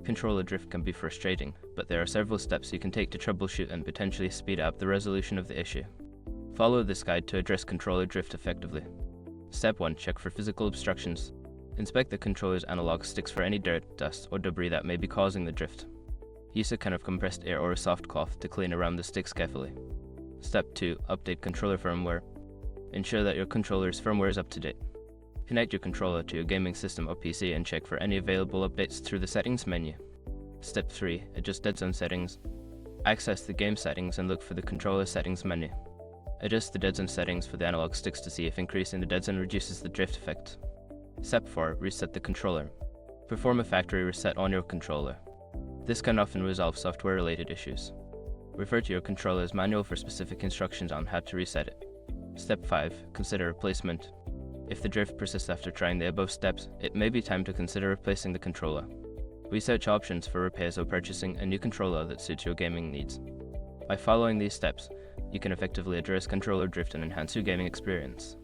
controller drift can be frustrating, but there are several steps you can take to troubleshoot and potentially speed up the resolution of the issue. Follow this guide to address controller drift effectively. Step 1. Check for physical obstructions. Inspect the controller's analog sticks for any dirt, dust, or debris that may be causing the drift. Use a can of compressed air or a soft cloth to clean around the sticks carefully. Step 2. Update controller firmware. Ensure that your controller's firmware is up to date. Connect your controller to your gaming system or PC and check for any available updates through the settings menu. Step 3. Adjust dead zone settings. Access the game settings and look for the controller settings menu. Adjust the dead zone settings for the analog sticks to see if increasing the dead zone reduces the drift effect. Step 4. Reset the controller. Perform a factory reset on your controller. This can often resolve software-related issues. Refer to your controller's manual for specific instructions on how to reset it. Step 5. Consider replacement. If the drift persists after trying the above steps, it may be time to consider replacing the controller. Research options for repairs or purchasing a new controller that suits your gaming needs. By following these steps, you can effectively address controller drift and enhance your gaming experience.